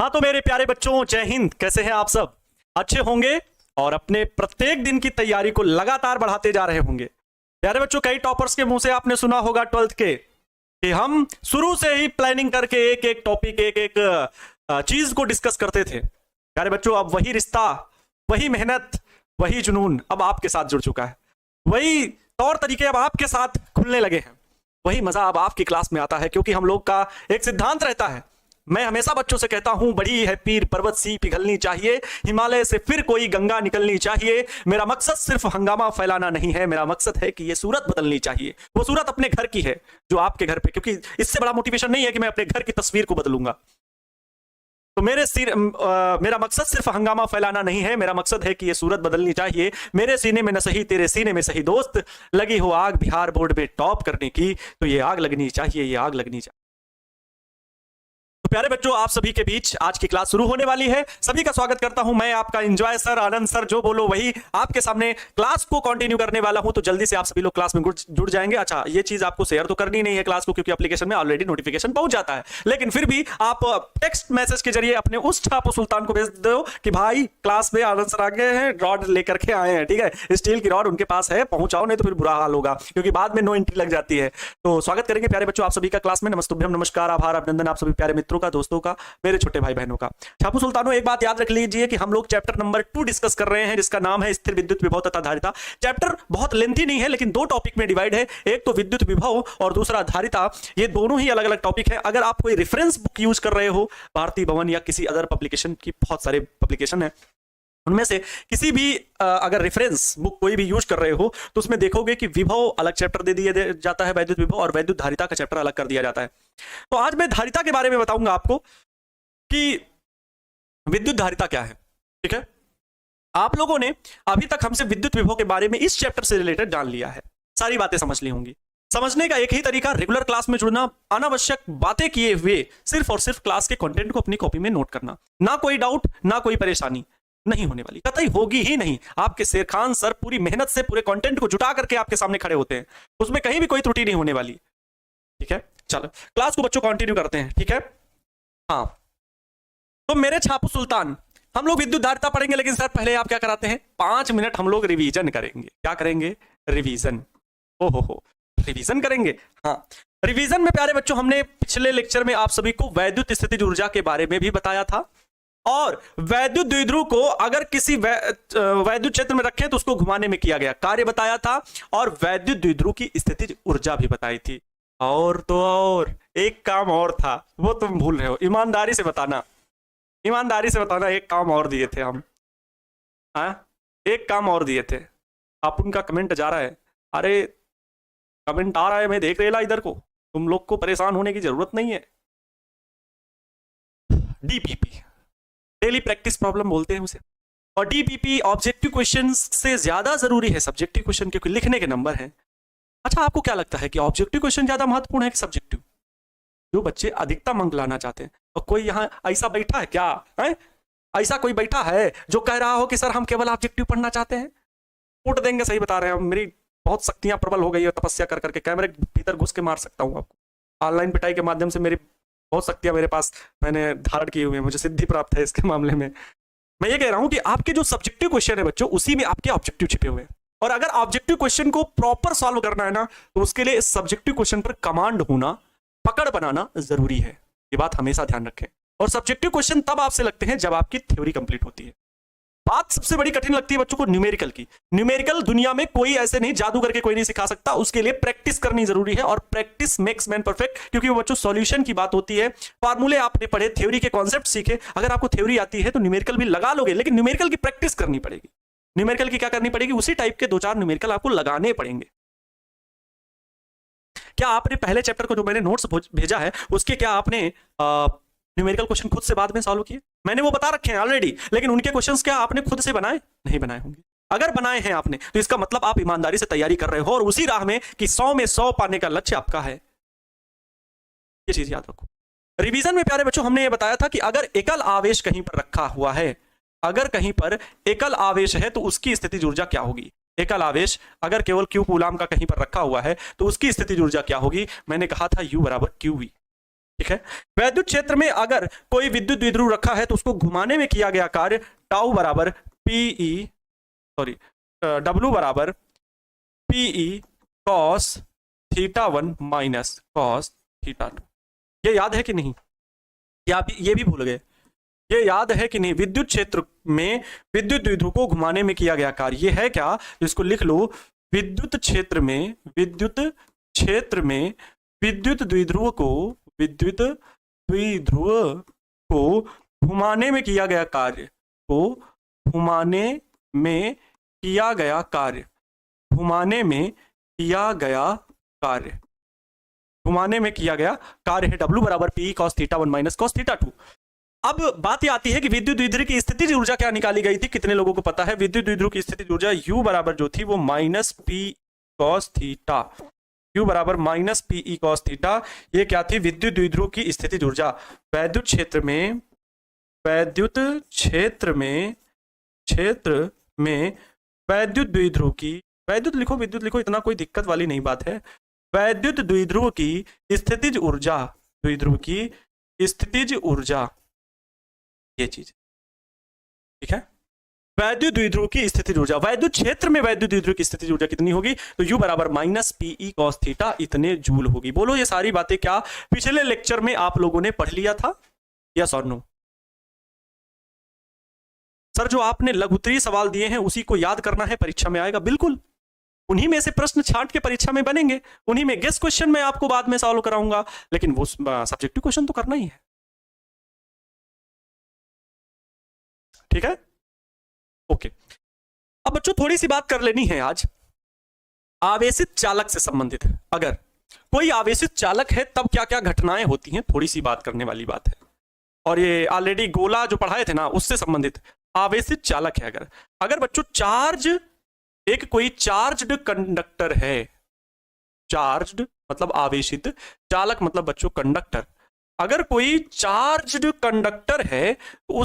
हाँ तो मेरे प्यारे बच्चों, जय हिंद। कैसे हैं आप सब? अच्छे होंगे और अपने प्रत्येक दिन की तैयारी को लगातार बढ़ाते जा रहे होंगे। प्यारे बच्चों, कई टॉपर्स के मुंह से आपने सुना होगा 12th के कि हम शुरू से ही प्लानिंग करके एक एक टॉपिक, एक एक चीज को डिस्कस करते थे। प्यारे बच्चों, अब वही रिश्ता, वही मेहनत, वही जुनून अब आपके साथ जुड़ चुका है। वही तौर तरीके अब आपके साथ खुलने लगे हैं। वही मजा अब आपकी क्लास में आता है, क्योंकि हम लोग का एक सिद्धांत रहता है। मैं हमेशा बच्चों से कहता हूं, बड़ी है पीर पर्वत सी पिघलनी चाहिए, हिमालय से फिर कोई गंगा निकलनी चाहिए। मेरा मकसद सिर्फ हंगामा फैलाना नहीं है, मेरा मकसद है कि ये सूरत बदलनी चाहिए। वो सूरत अपने घर की है जो आपके घर पे, क्योंकि इससे बड़ा मोटिवेशन नहीं है कि मैं अपने घर की तस्वीर को बदलूंगा। तो मेरा मकसद सिर्फ हंगामा फैलाना नहीं है, मेरा मकसद है कि ये सूरत बदलनी चाहिए। मेरे सीने में न सही तेरे सीने में सही दोस्त, लगी हो आग बिहार बोर्ड में टॉप करने की, तो ये आग लगनी चाहिए, ये आग लगनी चाहिए। तो प्यारे बच्चों, आप सभी के बीच आज की क्लास शुरू होने वाली है। सभी का स्वागत करता हूं मैं, आपका एंजॉय सर, आनंद सर, जो बोलो वही आपके सामने क्लास को कंटिन्यू करने वाला हूं। तो जल्दी से आप सभी लोग क्लास में जुड़ जाएंगे। अच्छा, ये चीज आपको शेयर तो करनी नहीं है क्लास को, क्योंकि एप्लीकेशन में ऑलरेडी नोटिफिकेशन पहुंच जाता है, लेकिन फिर भी आप टेक्स्ट मैसेज के जरिए अपने उस छापो सुल्तान को भेज दो कि भाई क्लास में आनंद सर आ गए हैं, रॉड लेकर के आए हैं। ठीक है, स्टील की रॉड उनके पास है, पहुंचाओ, नहीं तो फिर बुरा हाल होगा, क्योंकि बाद में नो एंट्री लग जाती है। तो स्वागत करेंगे प्यारे बच्चों आप सभी का क्लास में। नमस्तुभ्यम, नमस्कार, आभार, अभिनंदन आप सभी प्यारे मित्रों का, दोस्तों का, मेरे छोटे भाई बहनों का। छापू सुल्तानों, एक बात याद रख लीजिए कि हम लोग चैप्टर नंबर 2 डिस्कस कर रहे हैं, जिसका नाम है स्थिर विद्युत विभव तथा धारिता। चैप्टर बहुत लेंथी नहीं है, लेकिन दो टॉपिक में डिवाइड है, एक तो विद्युत विभव और दूसरा धारिता। ये दोनों ही अलग अलग टॉपिक है। अगर आप कोई रेफरेंस बुक यूज कर रहे हो, भारती भवन या किसी अदर पब्लिकेशन की, बहुत सारे पब्लिकेशन है, उनमें से किसी भी अगर रेफरेंस बुक कोई भी यूज कर रहे हो, तो उसमें देखोगे कि विभव अलग चैप्टर दे दिया जाता है, वैद्युत विभव, और वैद्युत धारिता का चैप्टर अलग कर दिया जाता है। तो आज मैं धारिता के बारे में बताऊंगा आपको कि विद्युत धारिता क्या है। ठीक है, आप लोगों ने अभी तक हमसे विद्युत विभव के बारे में इस चैप्टर से रिलेटेड जान लिया है, सारी बातें समझ ली होंगी। समझने का एक ही तरीका, रेगुलर क्लास में जुड़ना, अनावश्यक बातें किए हुए सिर्फ और सिर्फ क्लास के कंटेंट को अपनी कॉपी में नोट करना। ना कोई डाउट, ना कोई परेशानी नहीं होने वाली, कतई होगी ही नहीं। आपके शेर खान सर पूरी मेहनत से पूरे कंटेंट को जुटा करके आपके सामने खड़े होते हैं, उसमें कहीं भी कोई त्रुटि नहीं होने वाली। ठीक है, चलो क्लास को बच्चों कंटिन्यू करते हैं। ठीक है, हाँ तो मेरे छापू सुल्तान, हम लोग विद्युत धारिता पढ़ेंगे, लेकिन सर पहले आप क्या कराते हैं, 5 मिनट हम लोग रिवीजन करेंगे। क्या करेंगे? रिवीजन। हो रिवीजन करेंगे। हाँ, रिवीजन में प्यारे बच्चों, हमने पिछले लेक्चर में आप सभी को वैद्युत स्थितिज ऊर्जा के बारे में भी बताया था, और वैद्युत द्विध्रुव को अगर किसी वैद्युत क्षेत्र में रखें तो उसको घुमाने में किया गया कार्य बताया था, और वैद्युत द्विध्रुव की स्थितिज ऊर्जा भी बताई थी। और तो और एक काम और था, वो तुम भूल रहे हो। ईमानदारी से बताना, ईमानदारी से बताना, एक काम और दिए थे हम। हाँ, एक काम और दिए थे। आप उनका कमेंट जा रहा है, अरे कमेंट आ रहा है, मैं देख रेला इधर को, तुम लोग को परेशान होने की जरूरत नहीं है। डीपीपी, डेली प्रैक्टिस प्रॉब्लम बोलते हैं उसे, और डीपीपी ऑब्जेक्टिव क्वेश्चन से ज्यादा जरूरी है सब्जेक्टिव क्वेश्चन, क्योंकि लिखने के नंबर हैं। अच्छा, आपको क्या लगता है कि ऑब्जेक्टिव क्वेश्चन ज्यादा महत्वपूर्ण है कि सब्जेक्टिव? जो बच्चे अधिकतम अंक लाना चाहते हैं, और कोई यहाँ ऐसा बैठा है क्या है? ऐसा कोई बैठा है जो कह रहा हो कि सर हम केवल ऑब्जेक्टिव पढ़ना चाहते हैं? फूट देंगे, सही बता रहे हैं। मेरी बहुत शक्तियां प्रबल हो गई है, तपस्या कर करके कैमरे के भीतर घुस के मार सकता हूँ आपको। ऑनलाइन पिटाई के माध्यम से मेरी बहुत शक्तियां मेरे पास मैंने धारण की हुई है, मुझे सिद्धि प्राप्त है इसके मामले में। मैं ये कह रहा हूं कि आपके जो सब्जेक्टिव क्वेश्चन है बच्चों, उसी में आपके ऑब्जेक्टिव छिपे हुए हैं, और अगर ऑब्जेक्टिव क्वेश्चन को प्रॉपर सॉल्व करना है ना, तो उसके लिए सब्जेक्टिव क्वेश्चन पर कमांड होना, पकड़ बनाना जरूरी है। ये बात हमेशा ध्यान रखें। और सब्जेक्टिव क्वेश्चन तब आपसे लगते हैं जब आपकी थ्योरी कंप्लीट होती है। बात सबसे बड़ी कठिन लगती है बच्चों को न्यूमेरिकल की। न्यूमेरिकल दुनिया में कोई ऐसे नहीं, जादू करके कोई नहीं सिखा सकता, उसके लिए प्रैक्टिस करनी जरूरी है, और प्रैक्टिस मेक्स मैन परफेक्ट। क्योंकि वो बच्चों सॉल्यूशन की बात होती है, फार्मूले आपने पढ़े, थ्योरी के कॉन्सेप्ट सीखे, अगर आपको थ्योरी आती है तो न्यूमेरिकल भी लगा लोगे, लेकिन न्यूमेरिकल की प्रैक्टिस करनी पड़ेगी। न्यूमेरिकल की क्या करनी पड़ेगी? उसी टाइप के 2-4 न्यूमेरिकल आपको लगाने पड़ेंगे। क्या आपने पहले चैप्टर को जो मैंने नोट्स भेजा है, उसके क्या आपने न्यूमेरिकल क्वेश्चन खुद से बाद में सॉल्व किए? मैंने वो बता रखे हैं ऑलरेडी, लेकिन उनके क्वेश्चंस क्या आपने खुद से बनाए? नहीं बनाए होंगे। अगर बनाए हैं आपने, तो इसका मतलब आप ईमानदारी से तैयारी कर रहे हो, और उसी राह में कि 100 में 100 पाने का लक्ष्य आपका है। ये चीज याद रखो। रिवीजन में प्यारे बच्चों, हमने ये बताया था कि अगर एकल आवेश कहीं पर रखा हुआ है, अगर कहीं पर एकल आवेश है, तो उसकी स्थितिज ऊर्जा क्या होगी? एकल आवेश अगर केवल क्यू कूलाम का कहीं पर रखा हुआ है, तो उसकी स्थितिज ऊर्जा क्या होगी? मैंने कहा था U बराबर QV। ठीक है। वैद्युत क्षेत्र में अगर कोई विद्युत द्विध्रुव रखा है तो उसको घुमाने में किया गया कार्य टाउ बराबर पीई सॉरी डब्ल्यू बराबर PE cos theta 1 minus cos theta 2। ये याद है कि नहीं, या ये भी भूल गए? ये याद है कि नहीं? विद्युत क्षेत्र में विद्युत द्विध्रुव को घुमाने में किया गया कार्य ये है क्या? इसको लिख लो, विद्युत क्षेत्र में विद्युत द्विध्रुव को घुमाने में किया गया कार्य घुमाने में किया गया कार्य है W बराबर P cos theta 1 minus cos theta 2। अब बात ये आती है कि विद्युत द्विध्रुव की स्थितिज ऊर्जा क्या निकाली गई थी? कितने लोगों को पता है? विद्युत द्विध्रुव की स्थितिज ऊर्जा U बराबर जो थी वो minus P cos theta, U बराबर माइनस पीई कॉस थीटा। ये क्या थी? विद्युत द्विध्रुव की स्थितिज ऊर्जा। वैद्युत क्षेत्र में वैद्युत द्विध्रुव की, विद्युत लिखो, इतना कोई दिक्कत वाली नहीं बात है। वैद्युत द्विध्रुव की स्थितिज ऊर्जा, ये चीज ठीक है। वैद्युत द्विध्रुव की स्थितिज ऊर्जा, वैद्युत क्षेत्र में वैद्युत द्विध्रुव की स्थितिज ऊर्जा कितनी होगी? तो U बराबर माइनस पीई कॉस थीटा इतने जूल होगी। बोलो ये सारी बातें क्या पिछले लेक्चर में आप लोगों ने पढ़ लिया था? यस और नो? सर जो आपने लघुत्तरीय सवाल दिए हैं उसी को याद करना है, परीक्षा में आएगा। बिल्कुल उन्हीं में से प्रश्न छांट के परीक्षा में बनेंगे, उन्हीं में गेस क्वेश्चन मैं आपको बाद में सॉल्व कराऊंगा, लेकिन वो सब्जेक्टिव क्वेश्चन तो करना ही है। ठीक है, ओके। अब बच्चों थोड़ी सी बात कर लेनी है आज आवेशित चालक से संबंधित। अगर कोई आवेशित चालक है तब क्या क्या घटनाएं होती हैं, थोड़ी सी बात करने वाली बात है। और ये ऑलरेडी गोला जो पढ़ाए थे ना उससे संबंधित आवेशित चालक है। अगर बच्चों कोई चार्ज्ड कंडक्टर है, चार्ज्ड मतलब आवेशित, चालक मतलब बच्चों कंडक्टर। अगर कोई चार्ज्ड कंडक्टर है तो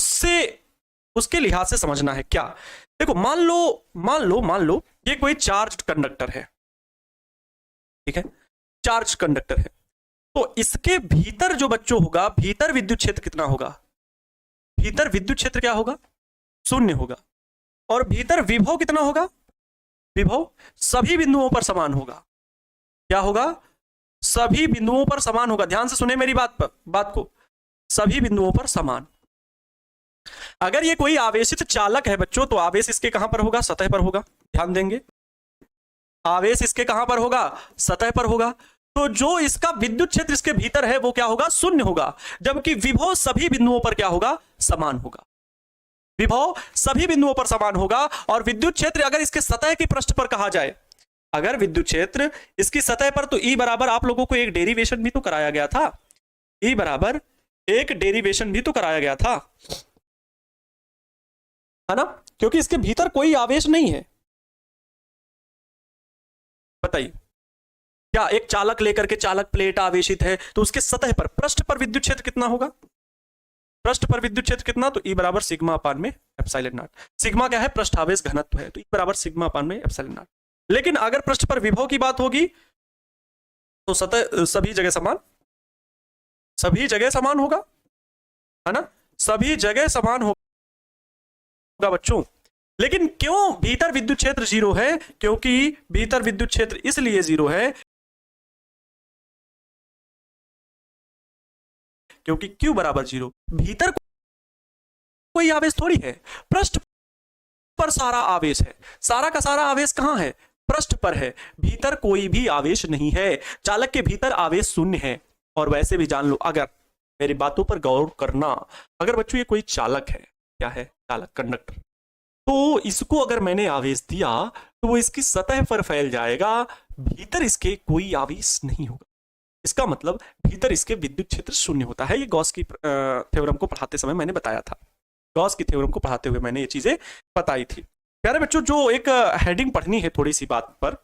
उसके लिहाज से समझना है क्या? देखो मान लो ये कोई चार्ज्ड कंडक्टर है, ठीक है, चार्ज कंडक्टर है, तो इसके भीतर जो बच्चों होगा, भीतर विद्युत क्षेत्र कितना होगा? भीतर विद्युत क्षेत्र क्या होगा? 0 होगा। और भीतर विभव कितना होगा? विभव सभी बिंदुओं पर समान होगा। क्या होगा? सभी बिंदुओं पर समान होगा। ध्यान से सुने मेरी बात को, सभी बिंदुओं पर समान। अगर ये कोई आवेशित चालक है बच्चों तो आवेश इसके कहां पर होगा? सतह पर होगा। ध्यान देंगे, आवेश इसके कहां पर होगा? सतह पर होगा। तो जो इसका विद्युत क्षेत्र इसके भीतर है वो क्या होगा? 0 होगा। जबकि विभव सभी बिंदुओं पर क्या होगा? समान होगा। विभव सभी बिंदुओं पर समान होगा। और विद्युत क्षेत्र अगर इसके सतह के पृष्ठ पर कहा जाए, अगर विद्युत क्षेत्र इसकी सतह पर, तो E बराबर आप लोगों को एक डेरिवेशन भी तो कराया गया था। E बराबर एक डेरिवेशन भी तो कराया गया था, है ना? क्योंकि इसके भीतर कोई आवेश नहीं है। बताइए, क्या एक चालक लेकर के, चालक प्लेट आवेशित है तो उसके सतह पर, पृष्ठ पर विद्युत क्षेत्र कितना होगा? पृष्ठ पर विद्युत क्षेत्र कितना? तो E बराबर सिग्मा अपान में एप्सिलॉन नॉट। सिग्मा क्या है? पृष्ठ आवेश घनत्व है, तो E बराबर सिग्मा अपान में एप्सिलॉन नॉट। लेकिन अगर पृष्ठ पर विभव की बात होगी तो सतह सभी जगह समान होगा, है ना? सभी जगह समान होगा बच्चों। लेकिन क्यों भीतर विद्युत क्षेत्र 0 है? क्योंकि भीतर विद्युत क्षेत्र इसलिए 0 है क्योंकि Q बराबर 0। भीतर कोई आवेश थोड़ी है, पृष्ठ पर सारा आवेश है। सारा का सारा आवेश कहां है? पृष्ठ पर है। भीतर कोई भी आवेश नहीं है। चालक के भीतर आवेश 0 है। और वैसे भी जान लो, अगर मेरी बातों पर गौर करना, अगर बच्चों ये कोई चालक है, क्या है? चालक, कंडक्टर, तो इसको अगर मैंने आवेश दिया तो वो इसकी सतह पर फैल जाएगा, भीतर इसके कोई आवेश नहीं होगा। इसका मतलब भीतर इसके विद्युत क्षेत्र 0 होता है। ये गॉस की थ्योरम को पढ़ाते समय मैंने बताया था, गॉस की थ्योरम को पढ़ाते हुए मैंने ये चीजें बताई थी। प्यारे बच्चों, जो एक हेडिंग पढ़नी है थोड़ी सी बात पर,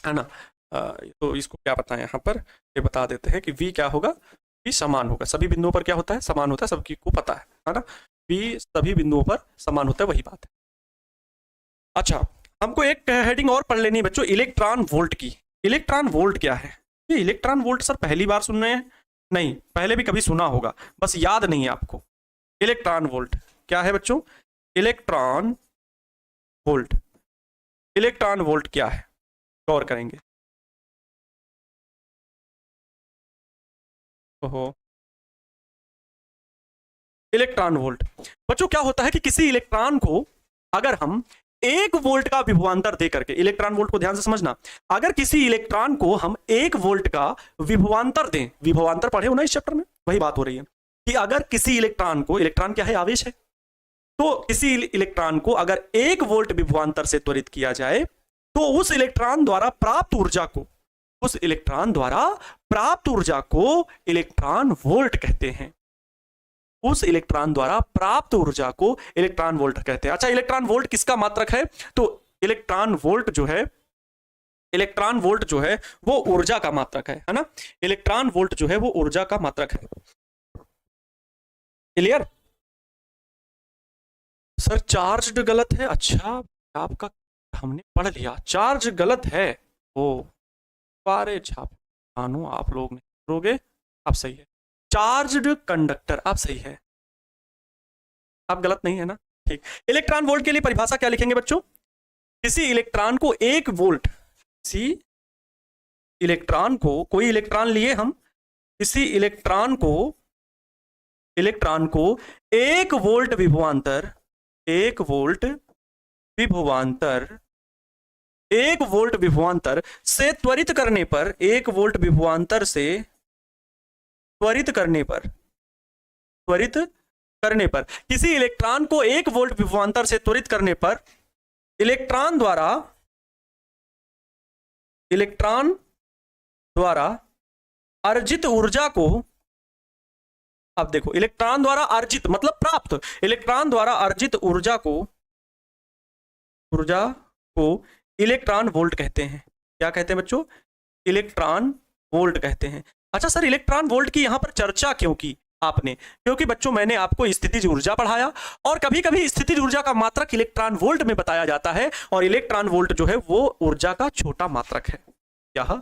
है ना, तो इसको क्या बताएं यहाँ पर, ये बता देते हैं कि V क्या होगा? V समान होगा। सभी बिंदुओं पर क्या होता है? समान होता है, सबकी को पता है ना? V सभी बिंदुओं पर समान होता है, वही बात है। अच्छा, हमको एक हेडिंग और पढ़ लेनी है बच्चों, इलेक्ट्रॉन वोल्ट की। इलेक्ट्रॉन वोल्ट क्या है? ये इलेक्ट्रॉन वोल्ट सर पहली बार सुन रहे हैं? नहीं, पहले भी कभी सुना होगा, बस याद नहीं है आपको। इलेक्ट्रॉन वोल्ट क्या है बच्चों? Electron volt. इलेक्ट्रॉन वोल्ट क्या है, गौर करेंगे। ओहो, इलेक्ट्रॉन वोल्ट बच्चों क्या होता है कि किसी इलेक्ट्रॉन को अगर हम 1 वोल्ट का विभवांतर दे करके, इलेक्ट्रॉन वोल्ट को ध्यान से समझना, अगर किसी इलेक्ट्रॉन को हम 1 वोल्ट का विभवांतर दें, विभवांतर पढ़े हो ना इस चैप्टर में, वही बात हो रही है कि अगर किसी इलेक्ट्रॉन को, इलेक्ट्रॉन क्या है, आवेश है, तो किसी इलेक्ट्रॉन को अगर 1 वोल्ट विभवांतर से त्वरित किया जाए तो उस इलेक्ट्रॉन द्वारा प्राप्त ऊर्जा को, उस इलेक्ट्रॉन द्वारा प्राप्त ऊर्जा को इलेक्ट्रॉन वोल्ट कहते हैं। उस इलेक्ट्रॉन द्वारा प्राप्त ऊर्जा को इलेक्ट्रॉन वोल्ट कहते हैं। अच्छा, इलेक्ट्रॉन वोल्ट किसका मात्रक है? तो इलेक्ट्रॉन वोल्ट जो है, इलेक्ट्रॉन वोल्ट जो है वो ऊर्जा का मात्रक है ना। इलेक्ट्रॉन वोल्ट जो है वो ऊर्जा का मात्रक है। क्लियर? सर चार्ज गलत है। अच्छा, आपका हमने पढ़ लिया, चार्ज गलत है। ओ बारे छाप मानो आप लोग नहीं करोगे, आप सही है। चार्ज्ड कंडक्टर, आप सही है, आप गलत नहीं है ना, ठीक। इलेक्ट्रॉन वोल्ट के लिए परिभाषा क्या लिखेंगे बच्चों? किसी इलेक्ट्रॉन को 1 वोल्ट, किसी इलेक्ट्रॉन को, कोई इलेक्ट्रॉन लिए हम, किसी इलेक्ट्रॉन को 1 वोल्ट विभवांतर, 1 वोल्ट विभवांतर, 1 वोल्ट विभवांतर से त्वरित करने पर, 1 वोल्ट विभवांतर से त्वरित करने पर, त्वरित करने पर, किसी इलेक्ट्रॉन को 1 वोल्ट विभवांतर से त्वरित करने पर इलेक्ट्रॉन द्वारा अर्जित ऊर्जा को, अब देखो, इलेक्ट्रॉन द्वारा अर्जित मतलब प्राप्त, इलेक्ट्रॉन द्वारा अर्जित ऊर्जा को इलेक्ट्रॉन वोल्ट कहते हैं। क्या कहते हैं बच्चों? इलेक्ट्रॉन वोल्ट कहते हैं। अच्छा सर, इलेक्ट्रॉन वोल्ट की यहां पर चर्चा क्यों की आपने? क्योंकि बच्चों मैंने आपको स्थितिज ऊर्जा पढ़ाया और कभी कभी स्थितिज ऊर्जा का मात्रक इलेक्ट्रॉन वोल्ट में बताया जाता है, और इलेक्ट्रॉन वोल्ट जो है वो ऊर्जा का छोटा मात्रक है। यह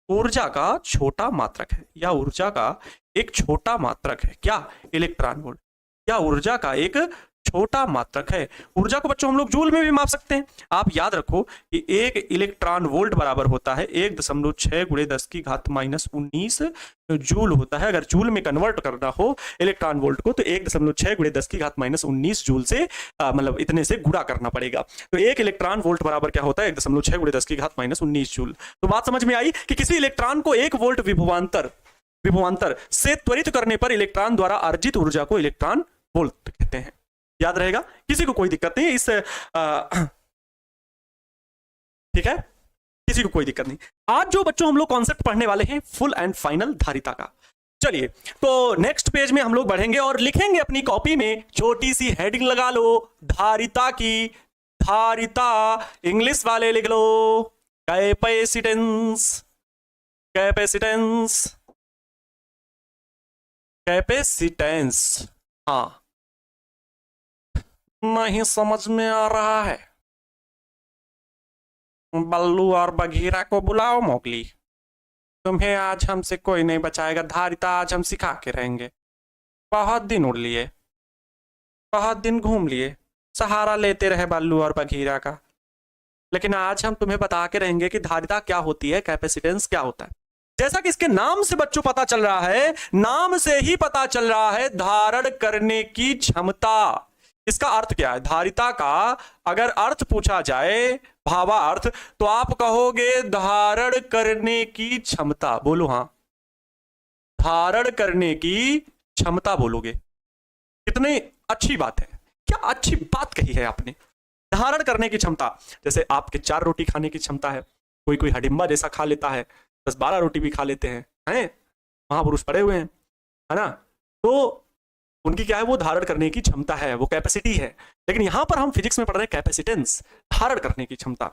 ऊर्जा का छोटा मात्रक है, या ऊर्जा का एक छोटा मात्रक है। क्या? इलेक्ट्रॉन वोल्ट क्या ऊर्जा का एक छोटा मात्रक है। ऊर्जा को बच्चों हम लोग जूल में भी माप सकते हैं। आप याद रखो कि 1 इलेक्ट्रॉन वोल्ट बराबर होता है 1.6 × 10⁻⁻19 जूल होता है। अगर जूल में कन्वर्ट करना हो इलेक्ट्रॉन वोल्ट को तो 1.6 × 10⁻⁻19 जूल से मतलब इतने से गुणा करना पड़ेगा। तो 1 इलेक्ट्रॉन वोल्ट बराबर क्या होता है? 1.6 × 10⁻⁻19 जूल। तो बात समझ में आई कि किसी इलेक्ट्रॉन को 1 वोल्ट विभवांतर से त्वरित करने पर इलेक्ट्रॉन द्वारा अर्जित ऊर्जा को इलेक्ट्रॉन वोल्ट कहते हैं। याद रहेगा, किसी को कोई दिक्कत नहीं इस ठीक है, किसी को कोई दिक्कत नहीं। आज जो बच्चों हम लोग कॉन्सेप्ट पढ़ने वाले हैं फुल एंड फाइनल धारिता का। चलिए तो नेक्स्ट पेज में हम लोग बढ़ेंगे और लिखेंगे अपनी कॉपी में, छोटी सी हेडिंग लगा लो धारिता की। धारिता इंग्लिश वाले लिख लो कैपेसिटेंस, कैपेसिटेंस, कैपेसिटेंस। हाँ, नहीं समझ में आ रहा है? बल्लू और बघीरा को बुलाओ मोगली, तुम्हें आज हमसे कोई नहीं बचाएगा। धारिता आज हम सिखा के रहेंगे। बहुत दिन उड़ लिए, बहुत दिन घूम लिए, सहारा लेते रहे बल्लू और बघीरा का, लेकिन आज हम तुम्हें बता के रहेंगे कि धारिता क्या होती है, कैपेसिटेंस क्या होता है। जैसा कि इसके नाम से बच्चों पता चल रहा है, नाम से ही पता चल रहा है धारण करने की क्षमता। इसका अर्थ क्या है? धारिता का अगर अर्थ पूछा जाए, भावार्थ, तो आप कहोगे धारण करने की क्षमता। बोलो हाँ, धारण करने की क्षमता बोलोगे। कितनी अच्छी बात है, क्या अच्छी बात कही है आपने, धारण करने की क्षमता। जैसे आपके 4 रोटी खाने की क्षमता है, कोई कोई हडिम्बा जैसा खा लेता है, 10-12 रोटी भी खा लेते हैं, महापुरुष पड़े हुए हैं, है ना। तो उनकी क्या है, वो धारण करने की क्षमता है, वो कैपेसिटी है। लेकिन यहां पर हम फिजिक्स में पढ़ रहे हैं कैपेसिटेंस, धारण करने की क्षमता,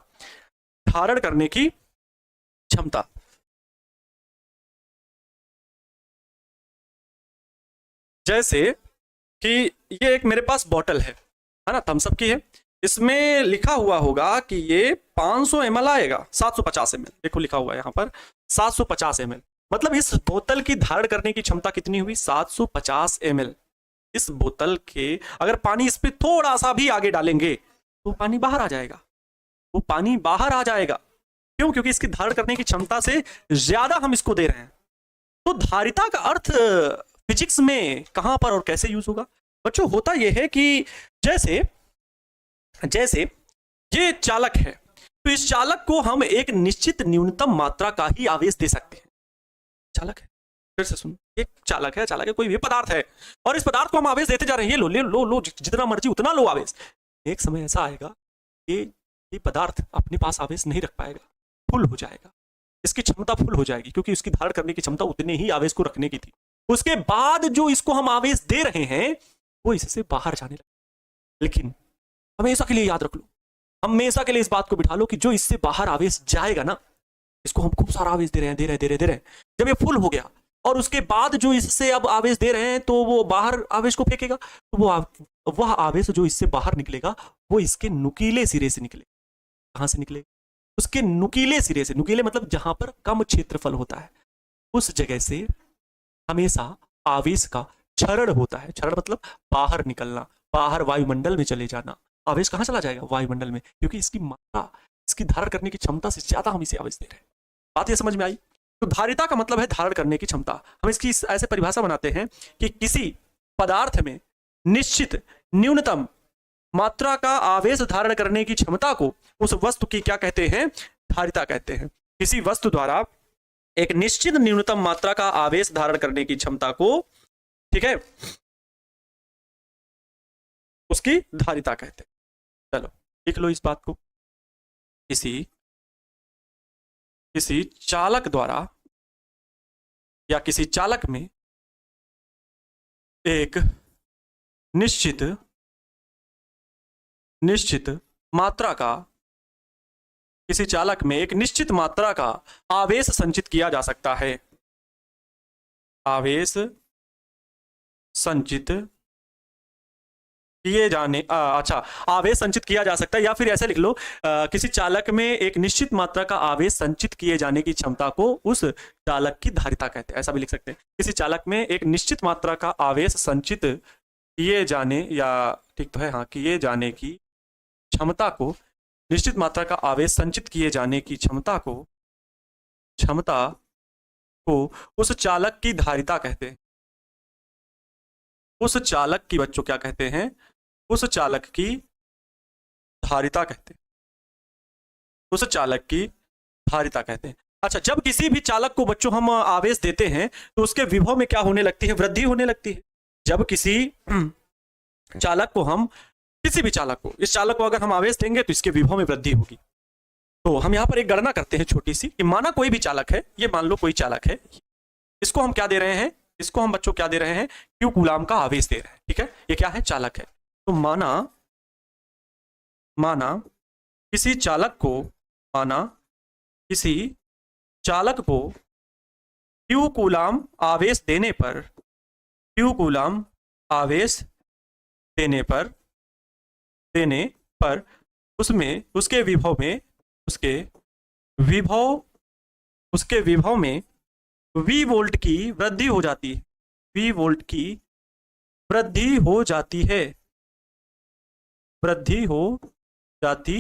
धारण करने की क्षमता। जैसे कि ये एक मेरे पास बॉटल है ना, थम्स अप की है, इसमें लिखा हुआ होगा कि ये 500 ml आएगा, 750 ml। देखो लिखा हुआ है यहाँ पर 750 ml। मतलब इस बोतल की धारण करने की क्षमता कितनी हुई? 750 ml। इस बोतल के अगर पानी इस पे थोड़ा सा भी आगे डालेंगे तो पानी बाहर आ जाएगा, वो पानी बाहर आ जाएगा। क्यों? क्योंकि इसकी धारण करने की क्षमता से ज्यादा हम इसको दे रहे हैं। तो धारिता का अर्थ फिजिक्स में कहां पर और कैसे यूज होगा? बच्चों होता यह है कि जैसे जैसे ये चालक है, तो इस चालक को हम एक निश्चित न्यूनतम मात्रा का ही आवेश दे सकते हैं। चालक है, फिर से सुनो, एक चालक है कोई भी पदार्थ है, और इस पदार्थ को हम आवेश देते जा रहे हैं, ये लो ले लो लो जितना मर्जी उतना लो आवेश। एक समय ऐसा आएगा कि ये पदार्थ अपने पास आवेश नहीं रख पाएगा, फुल हो जाएगा, इसकी क्षमता फुल हो जाएगी, क्योंकि उसकी धारण करने की क्षमता उतने ही आवेश को रखने की थी। उसके बाद जो इसको हम आवेश दे रहे हैं वो इससे बाहर जाने लगे। लेकिन हमेशा के लिए याद रख लो, हमेशा के लिए इस बात को बिठा लो कि जो इससे बाहर आवेश जाएगा ना, इसको हम खूब सारा आवेश दे रहे हैं, जब ये फुल हो गया और उसके बाद जो इससे अब आवेश दे रहे हैं तो वो बाहर आवेश को फेंकेगा, तो वह आवेश जो इससे बाहर निकलेगा वो इसके नुकीले सिरे से निकलेगा। कहां से निकलेगा? उसके नुकीले सिरे से। नुकीले मतलब जहां पर कम क्षेत्रफल होता है, उस जगह से हमेशा आवेश का क्षरण होता है। क्षरण मतलब बाहर निकलना, बाहर वायुमंडल में चले जाना। आवेश कहां चला जाएगा? वायुमंडल में, क्योंकि इसकी मात्रा, इसकी धारण करने की क्षमता से ज्यादा हम इसे आवेश दे रहे हैं। बात ये समझ में आई? तो धारिता का मतलब है धारण करने की क्षमता। हम इसकी ऐसे परिभाषा बनाते हैं कि किसी पदार्थ में निश्चित न्यूनतम मात्रा का आवेश धारण करने की क्षमता को उस वस्तु की क्या कहते हैं? धारिता कहते हैं। किसी वस्तु द्वारा एक निश्चित न्यूनतम मात्रा का आवेश धारण करने की क्षमता को, ठीक है, उसकी धारिता कहते हैं। चलो लिख लो इस बात को। किसी चालक द्वारा या किसी चालक में एक निश्चित मात्रा का, किसी चालक में एक निश्चित मात्रा का आवेश संचित किया जा सकता है। आवेश संचित किए जाने आवेश संचित किया जा सकता है, या फिर ऐसे लिख लो, किसी चालक में एक निश्चित मात्रा का आवेश संचित किए जाने की क्षमता को उस चालक की धारिता कहते हैं। ऐसा भी लिख सकते हैं, किसी चालक में एक निश्चित मात्रा का आवेश संचित किए जाने, या ठीक तो है, हाँ, किए जाने की क्षमता को, निश्चित मात्रा का आवेश संचित किए जाने की क्षमता को उस चालक की धारिता कहते हैं। उस चालक की, बच्चों क्या कहते हैं? उस चालक की धारिता कहते हैं। उस चालक की धारिता कहते हैं। अच्छा, जब किसी भी चालक को बच्चों हम आवेश देते हैं तो उसके विभव में क्या होने लगती है? वृद्धि होने लगती है। जब किसी चालक को हम, किसी भी चालक को, इस चालक को अगर हम आवेश देंगे तो इसके विभव में वृद्धि होगी। तो हम यहाँ पर एक गणना करते हैं छोटी सी, कि माना कोई भी चालक है, ये मान लो कोई चालक है, इसको हम क्या दे रहे हैं? इसको हम बच्चों क्या दे रहे हैं? Q कूलाम का आवेश दे रहे हैं। ठीक है, ये क्या है? चालक है। तो माना किसी चालक को Q कूलाम आवेश देने पर उसमें उसके विभव में V वोल्ट की वृद्धि हो जाती है। V वोल्ट की वृद्धि हो जाती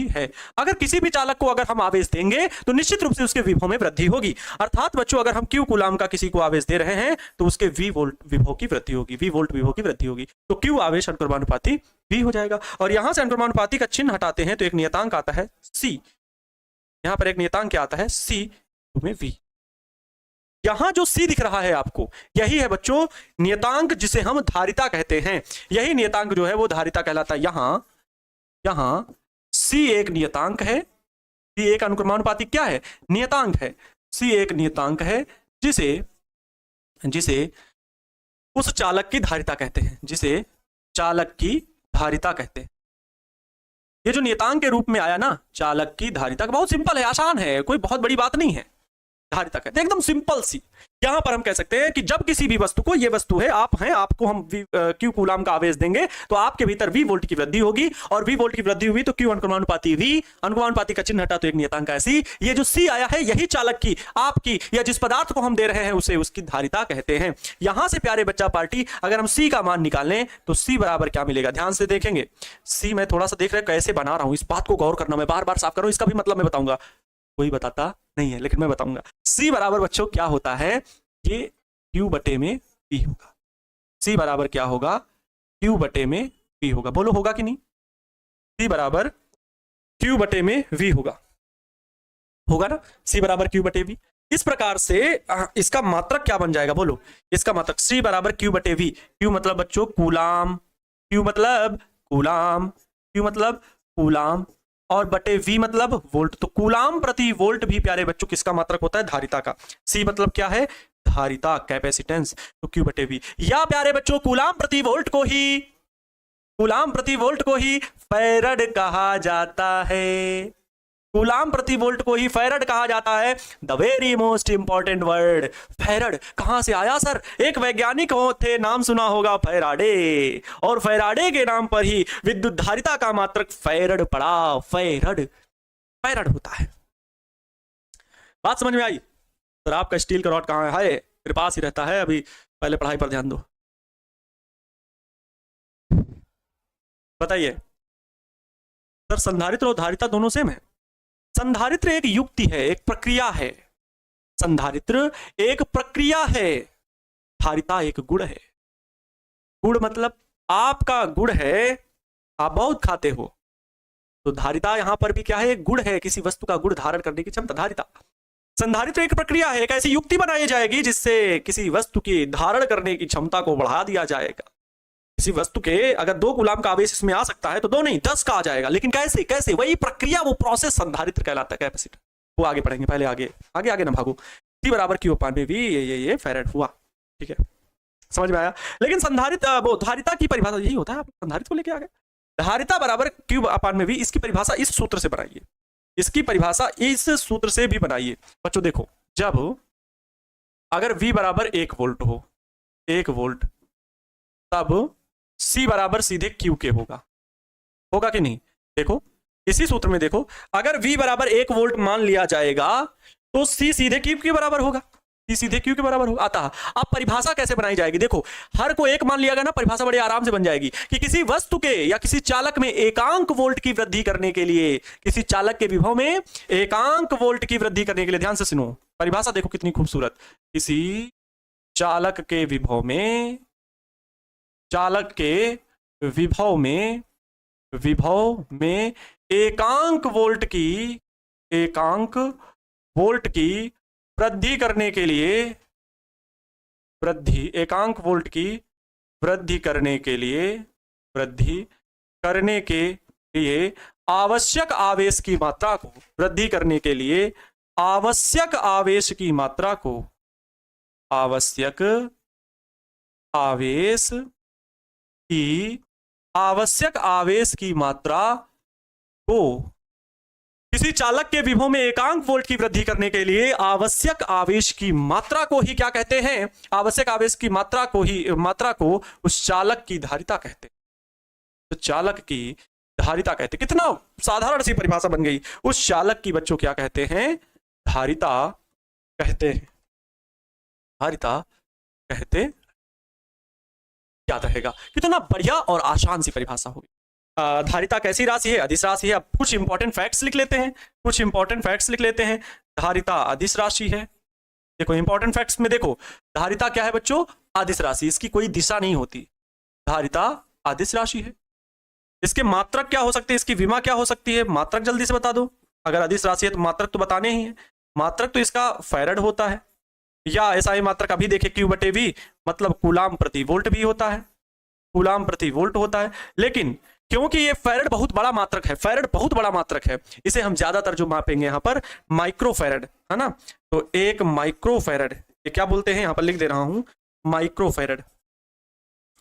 है। अगर किसी भी चालक को अगर हम आवेश देंगे तो निश्चित रूप से उसके विभव में वृद्धि होगी। अर्थात बच्चों, अगर हम Q कूलाम का किसी को आवेश दे रहे हैं तो उसके V वोल्ट विभव की वृद्धि होगी, V वोल्ट विभव की वृद्धि होगी। तो Q आवेश अनुक्रमानुपाती V हो जाएगा। और यहां से अनुक्रमानुपाती का चिन्ह हटाते हैं तो एक नियतांक आता है C। यहां पर एक नियतांक क्या आता है? C में V। यहां जो C दिख रहा है आपको, यही है बच्चों नियतांक, जिसे हम धारिता कहते हैं। यही नियतांक जो है वो धारिता कहलाता है। यहां C एक नियतांक है। C एक अनुक्रमानुपाती क्या है? नियतांक है। C एक नियतांक है जिसे उस चालक की धारिता कहते हैं, जिसे चालक की धारिता कहते हैं। ये जो नियतांक के रूप में आया ना, चालक की धारिता, बहुत सिंपल है, आसान है, कोई बहुत बड़ी बात नहीं है। धारिता कहते हैं, एकदम सिंपल सी। यहां पर हम कह सकते हैं कि जब किसी भी वस्तु को, ये वस्तु है, आप हैं, आपको हम क्यू कूलाम का आवेश देंगे तो आपके भीतर वी वोल्ट की वृद्धि होगी, और वी वोल्ट की वृद्धि हुई तो क्यू अनुक्रमानुपाती वी, अनुक्रमानुपाती का चिन्ह हटा तो एक नियतांक ऐसी, ये जो सी आया है यही चालक की, आपकी, या जिस पदार्थ को हम दे रहे हैं उसे उसकी धारिता कहते हैं। यहां से प्यारे बच्चा पार्टी अगर हम सी का मान निकालें तो सी बराबर क्या मिलेगा, ध्यान से देखेंगे। सी मैं थोड़ा सा देख रहे कैसे बना रहा हूं, इस बात को गौर करना, मैं बार बार साफ कर रहा हूं, इसका भी मतलब मैं बताऊंगा, कोई बताता नहीं है लेकिन मैं बताऊंगा। सी बराबर बच्चों क्या होता है, ये क्यू बटे में पी होगा। सी बराबर क्या होगा, क्यू बटे में पी होगा, बोलो होगा कि नहीं? सी बराबर क्यू बटे में वी होगा, होगा ना, सी बराबर क्यू बटे वी। इस प्रकार से इसका मात्रक क्या बन जाएगा, बोलो, इसका मात्रक सी बराबर क्यू बटे वी। क्यू मतलब बच्चों कूलाम, क्यू मतलब कूलाम, क्यू मतलब कूलाम, और बटे वी मतलब वोल्ट। तो कूलाम प्रति वोल्ट भी प्यारे बच्चों किसका मात्रक होता है, धारिता का। सी मतलब क्या है, धारिता, कैपेसिटेंस, तो क्यू बटे वी। या प्यारे बच्चों कूलाम प्रति वोल्ट को ही, कूलाम प्रति वोल्ट को ही फैरड कहा जाता है, कूलाम प्रति वोल्ट को ही फैरड कहा जाता है। The very most important word farad कहां से आया सर, एक वैज्ञानिक थे, नाम सुना होगा, फैराडे, और फैराडे के नाम पर ही विद्युत धारिता का मात्रक फैरड पड़ा। फैरड, फैरड होता है। बात समझ में आई? सर आपका स्टील का रॉड कहां है? मेरे पास ही रहता है, अभी पहले पढ़ाई पर ध्यान दो। बताइए सर, संधारित्र और धारिता दोनों सेम है? संधारित्र एक युक्ति है, एक प्रक्रिया है, संधारित्र एक प्रक्रिया है, धारिता एक गुण है। गुण मतलब आपका गुण है, आप बहुत खाते हो, तो धारिता यहां पर भी क्या है, एक गुण है, किसी वस्तु का गुण धारण करने की क्षमता, धारिता। संधारित्र एक प्रक्रिया है, एक ऐसी युक्ति बनाई जाएगी जिससे किसी वस्तु की धारण करने की क्षमता को बढ़ा दिया जाएगा। किसी वस्तु के अगर 2 कूलाम का आवेश इसमें आ सकता है तो 2 नहीं 10 का आ जाएगा, लेकिन कैसे, कैसे, वही प्रक्रिया, वो प्रोसेस संधारित्र कहलाता है, कैपेसिटर। वो आगे पढ़ेंगे, पहले आगे आगे आगे ना भागो। सी बराबर क्यू अपान में वी, ये फैराड हुआ, ठीक है, समझ में आया। लेकिन संधारित्र, वो धारिता की परिभाषा यही होता है, आप संधारित्र को लेके आ गए। धारिता बराबर क्यू अपान में वी, इसकी परिभाषा इस सूत्र से बनाइए, इसकी परिभाषा इस सूत्र से भी बनाइए। बच्चों देखो, जब अगर वी बराबर 1 वोल्ट हो, 1 वोल्ट, तब सी बराबर सीधे क्यू के होगा, होगा कि नहीं? देखो इसी सूत्र में देखो, अगर V बराबर 1 वोल्ट मान लिया जाएगा तो C सीधे क्यू के बराबर होगा, C सीधे क्यू के बराबर होगा। अतः अब परिभाषा कैसे बनाई जाएगी, देखो हर को 1 मान लिया गया ना, परिभाषा बड़े आराम से बन जाएगी कि किसी वस्तु के या किसी चालक में एकांक वोल्ट की वृद्धि करने के लिए, किसी चालक के विभव में एकांक वोल्ट की वृद्धि करने के लिए, ध्यान से सुनो परिभाषा, देखो कितनी खूबसूरत, किसी चालक के विभव में, चालक के विभव में, विभव में एकांक वोल्ट की, एकांक वोल्ट की वृद्धि करने के लिए, वृद्धि, एकांक वोल्ट की वृद्धि करने के लिए, वृद्धि करने के लिए आवश्यक आवेश की मात्रा को, वृद्धि करने के लिए आवश्यक आवेश की मात्रा को, आवश्यक आवेश की, आवश्यक आवेश की मात्रा को, किसी चालक के विभव में एकांक वोल्ट की वृद्धि करने के लिए आवश्यक आवेश की मात्रा को ही क्या कहते हैं, आवश्यक आवेश की मात्रा को ही, मात्रा को उस चालक की धारिता कहते हैं, तो चालक की धारिता कहते हैं। कितना साधारण सी परिभाषा बन गई, उस चालक की बच्चों क्या कहते हैं, धारिता कहते हैं, धारिता कहते, क्या रहेगा, कितना बढ़िया और आसान सी परिभाषा होगी। धारिता कैसी राशि है, अदिश राशि है। अब कुछ इंपॉर्टेंट फैक्ट्स लिख लेते हैं, कुछ इंपॉर्टेंट फैक्ट्स लिख लेते हैं। धारिता अदिश राशि है, देखो इंपॉर्टेंट फैक्ट्स में देखो, धारिता क्या है बच्चों, अदिश राशि, इसकी कोई दिशा नहीं होती, धारिता अदिश राशि है। इसके मात्रक क्या हो सकते हैं, इसकी विमा क्या हो सकती है, मात्रक जल्दी से बता दो, अगर अदिश राशि है तो मात्रक तो बताने ही है, मात्रक तो इसका फैरड होता है, या ऐसा ही मात्रक अभी देखे क्यू बटे वी, मतलब कूलाम प्रति वोल्ट भी होता है, कूलाम प्रति वोल्ट होता है। लेकिन क्योंकि ये फैरड बहुत बड़ा मात्रक है, फैरड बहुत बड़ा मात्रक है, इसे हम ज्यादातर जो मापेंगे यहाँ पर माइक्रो फैरड, है ना, तो एक माइक्रो फैरड, ये क्या बोलते हैं यहाँ पर लिख दे रहा हूं, micro farad,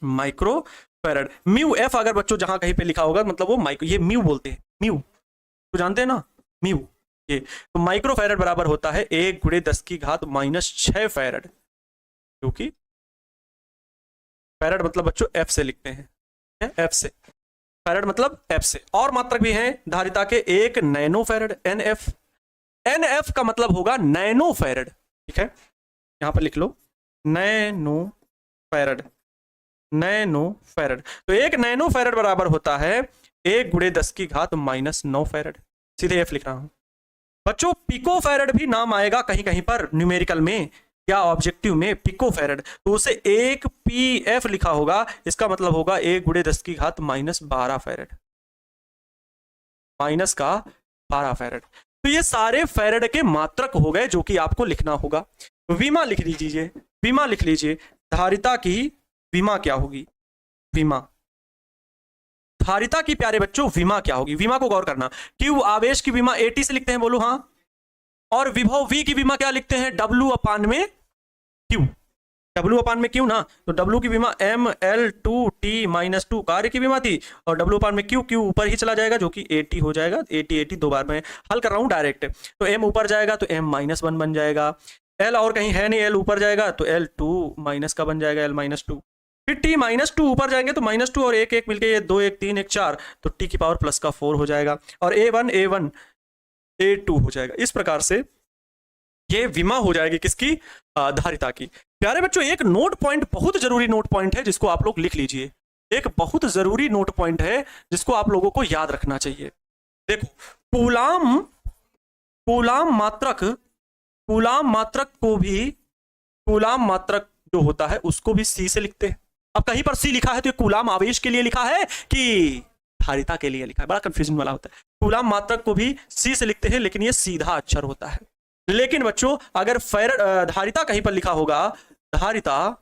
micro farad. Mu F अगर बच्चों जहां कहीं पे लिखा होगा मतलब वो माइक्रो, ये म्यू बोलते हैं, म्यू तो जानते हैं ना, म्यू ये तो माइक्रो फैरड बराबर होता है 1 × 10⁻⁶ फैरड, क्योंकि फैरड मतलब बच्चों एफ से लिखते हैं, एफ से, फैरड मतलब एफ से। और मात्रक भी हैं धारिता के, 1 नैनो फैरड, NF, NF का मतलब होगा नैनो फैरड, ठीक है, यहां पर लिख लो नैनो फैरड, नैनो फैरड। तो 1 नैनो फैरड बराबर होता है 1 × 10⁻⁹ फैरड, सीधे एफ लिख रहा हूं बच्चों। पिको फैरड भी नाम आएगा कहीं कहीं पर न्यूमेरिकल में या ऑब्जेक्टिव में, पिको फैरड, तो उसे 1 PF लिखा होगा, इसका मतलब होगा 1 × 10⁻12 फैरड, माइनस का 12 फैरड। तो ये सारे फैरड के मात्रक हो गए जो कि आपको लिखना होगा। विमा लिख लीजिए, विमा लिख लीजिए, धारिता की विमा क्या होगी, विमा, धारिता की प्यारे बच्चों विमा क्या होगी, विमा को गौर करना। क्यू आवेश की विमा AT से लिखते हैं, बोलो हाँ, और विभव V की विमा क्या लिखते हैं, W/Q, W/Q ना, तो W की विमा ML2T-2 कार्य की विमा थी, और W/Q, Q ऊपर ही चला जाएगा जो कि AT हो जाएगा, AT दो बार मैं हल कर रहा हूं डायरेक्ट, तो M ऊपर जाएगा तो M-1 बन जाएगा, L और कहीं है नहीं, L ऊपर जाएगा तो L2 माइनस का बन जाएगा, L-2, फिर T-2 ऊपर जाएंगे तो -2 और 1 1 मिलके ये 2 1 3 1 4, तो T की पावर प्लस का 4 हो जाएगा, और A1 A2 हो जाएगा। इस प्रकार से ये विमा हो जाएगी किसकी, धारिता की। प्यारे बच्चों एक नोट पॉइंट, बहुत जरूरी नोट पॉइंट है जिसको आप लोग लिख लीजिए, एक बहुत जरूरी नोट पॉइंट है जिसको आप लोगों को याद रखना चाहिए। देखो कूलाम, कूलाम मात्रक, कूलाम मात्रक को भी, कूलाम मात्रक जो होता है उसको भी C से लिखते हैं। अब कहीं पर C लिखा है तो ये कूलाम आवेश के लिए लिखा है कि धारिता के लिए लिखा है, बड़ा कंफ्यूजन वाला होता है। कूलाम मात्रक को भी C से लिखते हैं, लेकिन ये सीधा अक्षर होता है। लेकिन बच्चों अगर फैरड धारिता कहीं पर लिखा होगा, धारिता,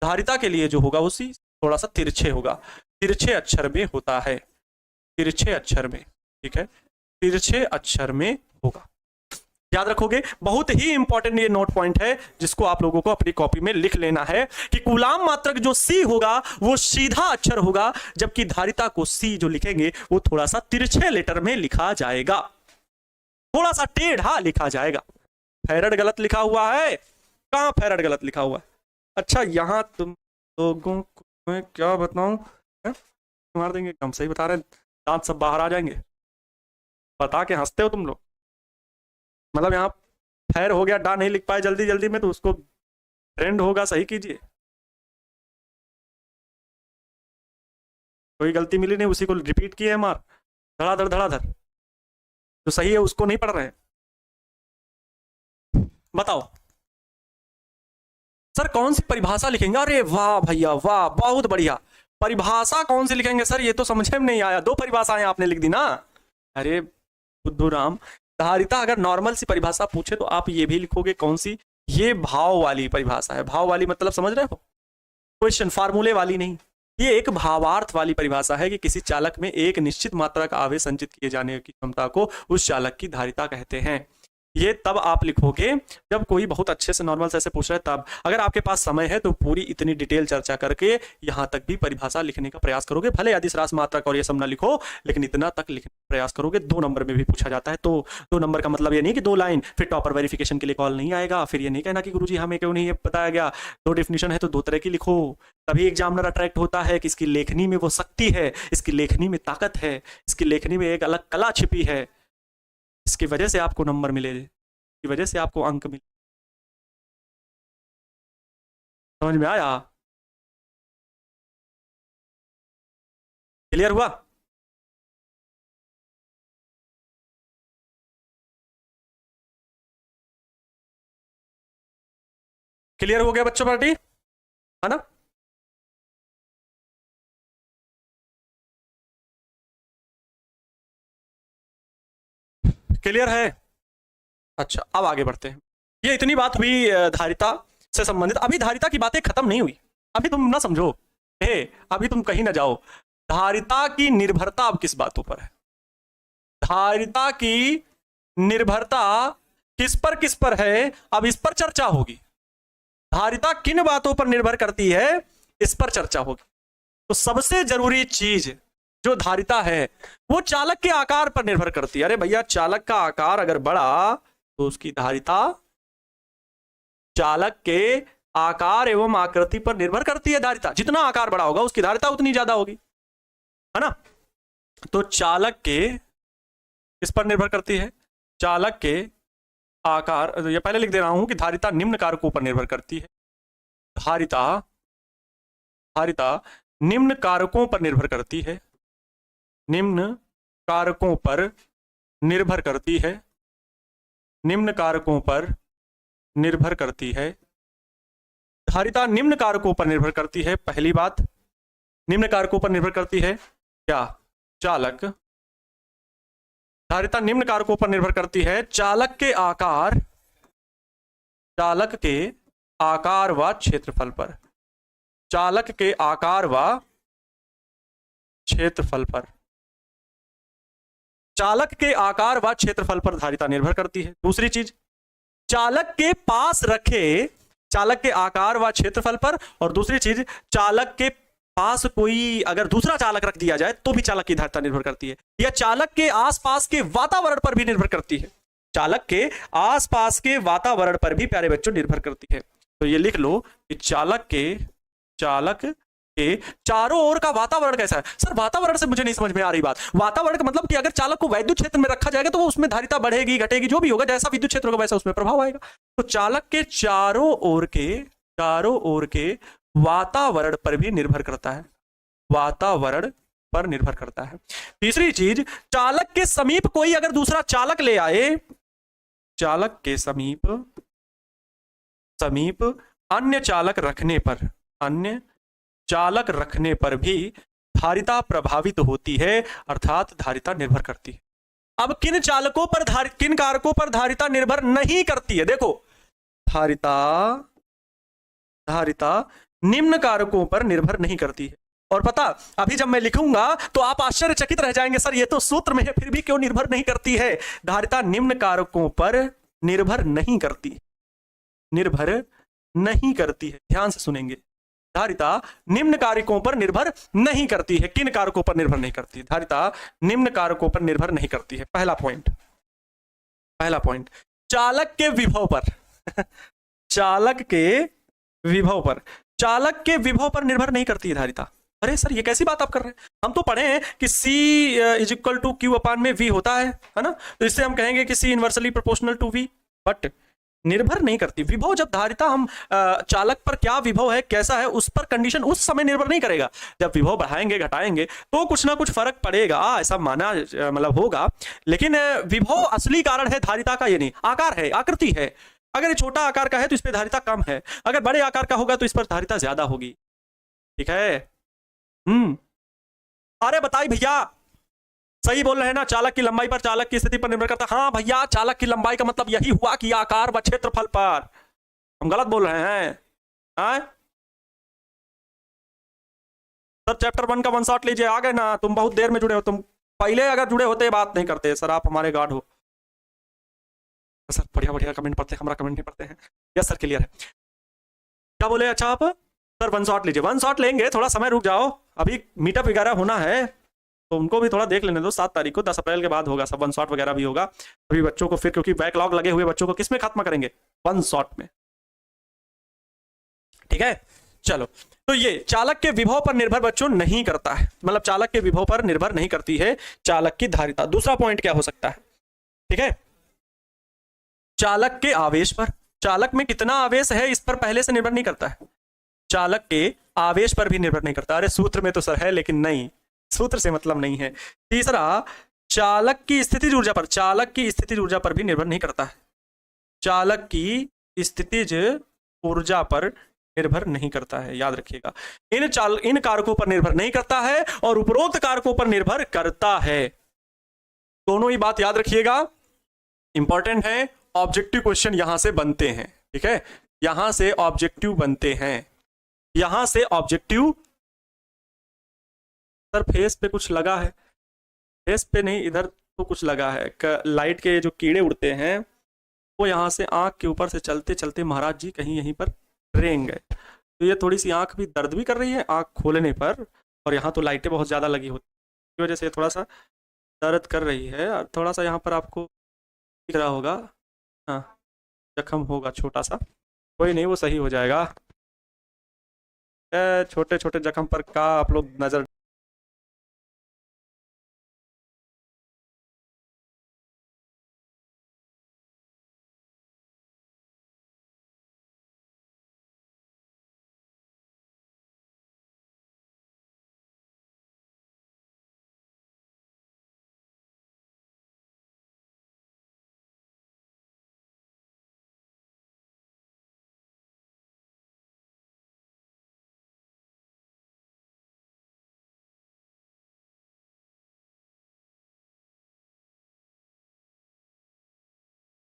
धारिता के लिए जो होगा वो C थोड़ा सा तिरछे होगा, तिरछे अक्षर में होता है, तिरछे अक्षर में, ठीक है, तिरछे अक्षर में होगा। याद रखोगे, बहुत ही इंपॉर्टेंट ये नोट पॉइंट है जिसको आप लोगों को अपनी कॉपी में लिख लेना है कि कूलाम मात्रक जो C होगा वो सीधा अक्षर होगा, जबकि धारिता को C जो लिखेंगे वो थोड़ा सा तिरछे लेटर में लिखा जाएगा, थोड़ा सा टेढ़ा लिखा जाएगा। फैरड गलत लिखा हुआ है, कहां फैरड गलत लिखा हुआ है, अच्छा यहां तुम लोगों को मैं क्या बताऊं, मार देंगे, हम सही बता रहे हैं, दांत सब बाहर आ जाएंगे, बता के हंसते हो तुम लोग। मतलब यहाँ फैर हो गया, डा नहीं लिख पाए जल्दी जल्दी में, तो उसको ट्रेंड होगा सही कीजिए, कोई गलती मिली नहीं उसी को रिपीट किए मार, धड़ाधड़ धड़ाधड़, जो सही है उसको नहीं पढ़ रहे हैं। बताओ सर कौन सी परिभाषा लिखेंगे, अरे वाह भैया वाह, बहुत बढ़िया, परिभाषा कौन सी लिखेंगे सर, ये तो समझे में नहीं आया, 2 परिभाषाएं आपने लिख दी ना, अरे बुद्धू राम। धारिता अगर नॉर्मल सी परिभाषा पूछे तो आप ये भी लिखोगे, कौन सी, ये भाव वाली परिभाषा है, भाव वाली मतलब समझ रहे हो, क्वेश्चन फार्मूले वाली नहीं, ये एक भावार्थ वाली परिभाषा है कि किसी चालक में एक निश्चित मात्रा का आवेश संचित किए जाने की क्षमता को उस चालक की धारिता कहते हैं। ये तब आप लिखोगे जब कोई बहुत अच्छे से नॉर्मल से ऐसे पूछ रहा है तब। अगर आपके पास समय है तो पूरी इतनी डिटेल चर्चा करके यहां तक भी परिभाषा लिखने का प्रयास करोगे, भले अधिस रास मात्रक और ये सब ना लिखो, लेकिन इतना तक लिखने का प्रयास करोगे। 2 नंबर में भी पूछा जाता है, तो 2 नंबर का मतलब ये नहीं कि 2 लाइन, फिर टॉपर वेरिफिकेशन के लिए कॉल नहीं आएगा, फिर ये नहीं कहना कि गुरुजी हमें क्यों नहीं बताया गया, 2 डेफिनेशन है तो 2 तरह की लिखो, तभी एग्जामिनर अट्रैक्ट होता है कि इसकी लेखनी में वो शक्ति है, इसकी लेखनी में ताकत है, इसकी लेखनी में एक अलग कला छिपी है, इसकी वजह से आपको नंबर मिले, की वजह से आपको अंक मिले। समझ में आया, क्लियर हुआ? क्लियर हो गया बच्चों पार्टी, है ना? क्लियर है? अच्छा अब आगे बढ़ते हैं। ये इतनी बात हुई धारिता से संबंधित, अभी धारिता की बातें खत्म नहीं हुई, अभी तुम ना समझो, अभी तुम कहीं ना जाओ। धारिता की निर्भरता अब किस बातों पर है, धारिता की निर्भरता किस पर है, अब इस पर चर्चा होगी। धारिता किन बातों पर निर्भर करती है, इस पर चर्चा होगी। तो सबसे जरूरी चीज जो धारिता है वो चालक के आकार पर निर्भर करती है। अरे भैया, चालक का आकार अगर बढ़ा तो उसकी धारिता चालक के आकार एवं आकृति पर निर्भर करती है। धारिता जितना आकार बड़ा होगा उसकी धारिता उतनी ज्यादा होगी, है ना। तो चालक के किस पर निर्भर करती है? चालक के आकार, ये पहले लिख दे रहा हूं कि धारिता निम्न कारकों पर निर्भर करती है। धारिता निम्न कारकों पर निर्भर करती है। निम्न कारकों पर निर्भर करती है। निम्न कारकों पर निर्भर करती है। धारिता निम्न कारकों पर निर्भर करती है। पहली बात, निम्न कारकों पर निर्भर करती है क्या? चालक। धारिता निम्न कारकों पर निर्भर करती है। चालक के आकार व क्षेत्रफल पर। चालक के आकार व क्षेत्रफल पर। चालक के आकार व क्षेत्रफल पर धारिता निर्भर करती है। दूसरी चीज, चालक के पास रखे, चालक के आकार व क्षेत्रफल पर, और दूसरी चीज, चालक के पास कोई अगर दूसरा चालक रख दिया जाए तो भी चालक की धारिता निर्भर करती है। या चालक के आसपास के वातावरण पर भी निर्भर करती है। चालक के आसपास के वातावरण पर भी प्यारे बच्चों निर्भर करती है। तो ये लिख लो कि चालक के चारों ओर का वातावरण कैसा है। सर वातावरण से मुझे नहीं समझ में आ रही बात। वातावरण का मतलब कि अगर चालक को वैद्युत क्षेत्र में रखा जाएगा तो वो उसमें धारिता बढ़ेगी घटेगी, जो भी होगा, जैसा विद्युत क्षेत्र होगा वैसा उसमें प्रभाव आएगा। तो चालक के चारों ओर के वातावरण पर भी निर्भर करता है। वातावरण पर निर्भर करता है। तीसरी चीज, चालक के समीप कोई अगर दूसरा चालक ले आए, चालक के समीप अन्य चालक रखने पर भी धारिता प्रभावित होती है, अर्थात धारिता निर्भर करती है। अब किन कारकों पर धारिता निर्भर नहीं करती है? देखो, धारिता निम्न कारकों पर निर्भर नहीं करती है। और पता, अभी जब मैं लिखूंगा तो आप आश्चर्यचकित रह जाएंगे, सर ये तो सूत्र में है फिर भी क्यों निर्भर नहीं करती है? धारिता निम्न कारकों पर निर्भर नहीं करती है। ध्यान से सुनेंगे, धारिता निम्न कारकों पर निर्भर नहीं करती है। किन कारकों पर निर्भर नहीं करती? धारिता निम्न कारकों पर निर्भर नहीं करती है। पहला पॉइंट, चालक के विभव पर। चालक के विभव पर निर्भर नहीं करती है धारिता। अरे सर ये कैसी बात आप कर रहे हैं? हम तो पढ़े हैं कि C is equal to Q upon में V होता है ना। तो इससे हम कहेंगे कि C inversely proportional to V। But निर्भर नहीं करती। विभव, जब धारिता हम चालक पर क्या विभव है, कैसा है, उस पर कंडीशन उस समय निर्भर नहीं करेगा। जब विभव बढ़ाएंगे घटाएंगे तो कुछ ना कुछ फर्क पड़ेगा, ऐसा माना मतलब होगा। लेकिन विभव असली कारण है धारिता का ये नहीं, आकार है, आकृति है। अगर ये छोटा आकार का है तो इस पर धारिता कम है, अगर बड़े आकार का होगा तो इस पर धारिता ज्यादा होगी। ठीक है। अरे बताइए भैया, सही बोल रहे हैं ना? चालक की लंबाई पर चालक की स्थिति पर निर्भर करता है। हाँ भैया, चालक की लंबाई का मतलब यही हुआ कि आकार व क्षेत्रफल पर। हम गलत बोल रहे हैं? सर चैप्टर 1 का 1 शॉट लीजिए। आ गए ना? तुम बहुत देर में जुड़े हो, तुम पहले अगर जुड़े होते बात नहीं करते। सर आप हमारे गार्ड हो। सर बढ़िया कमेंट पढ़ते हैं, हमारा कमेंट नहीं पढ़ते हैं। यस सर, क्लियर है। क्या बोले? अच्छा आप सर 1 शॉट लीजिए। 1 शॉट लेंगे, थोड़ा समय रुक जाओ, अभी मीटअप वगैरह होना है तो उनको भी थोड़ा देख लेने दो। 7 तारीख को 10 अप्रैल के बाद होगा सब, 1 शॉट वगैरह भी होगा। अभी बच्चों को फिर, क्योंकि बैकलॉग लगे हुए बच्चों को किस में खत्म करेंगे? 1 शॉट में। ठीक है, चलो। तो ये चालक के विभव पर निर्भर बच्चों नहीं करता है, मतलब चालक के विभव पर निर्भर नहीं करती है चालक की धारिता। दूसरा पॉइंट क्या हो सकता है? ठीक है, चालक के आवेश पर। चालक में कितना आवेश है इस पर पहले से निर्भर नहीं करता है। चालक के आवेश पर भी निर्भर नहीं करता। अरे सूत्र में तो सर है, लेकिन नहीं, सूत्र से मतलब नहीं है। तीसरा, चालक की स्थितिज ऊर्जा पर। चालक की स्थितिज ऊर्जा पर भी निर्भर नहीं करता है। चालक की स्थितिज ऊर्जा पर निर्भर नहीं करता है, याद रखिएगा। इन कारकों पर निर्भर नहीं करता है और उपरोक्त कारकों पर निर्भर करता है। दोनों ही बात याद रखिएगा, इंपॉर्टेंट है। ऑब्जेक्टिव क्वेश्चन यहां से बनते हैं। ठीक है, यहां से ऑब्जेक्टिव बनते हैं, यहां से ऑब्जेक्टिव। सर फेस पे कुछ लगा है? फेस पे नहीं, इधर तो कुछ लगा है। लाइट के जो कीड़े उड़ते हैं वो यहाँ से आंख के ऊपर से चलते चलते महाराज जी कहीं यहीं पर रेंग गए। तो ये थोड़ी सी आंख भी दर्द भी कर रही है आंख खोलने पर, और यहाँ तो लाइटें बहुत ज़्यादा लगी होती। की वजह से थोड़ा सा दर्द कर रही है, और थोड़ा सा यहाँ पर आपको दिख रहा होगा, हाँ जख्म होगा छोटा सा, कोई नहीं वो सही हो जाएगा। छोटे छोटे जख्म पर का आप लोग नज़र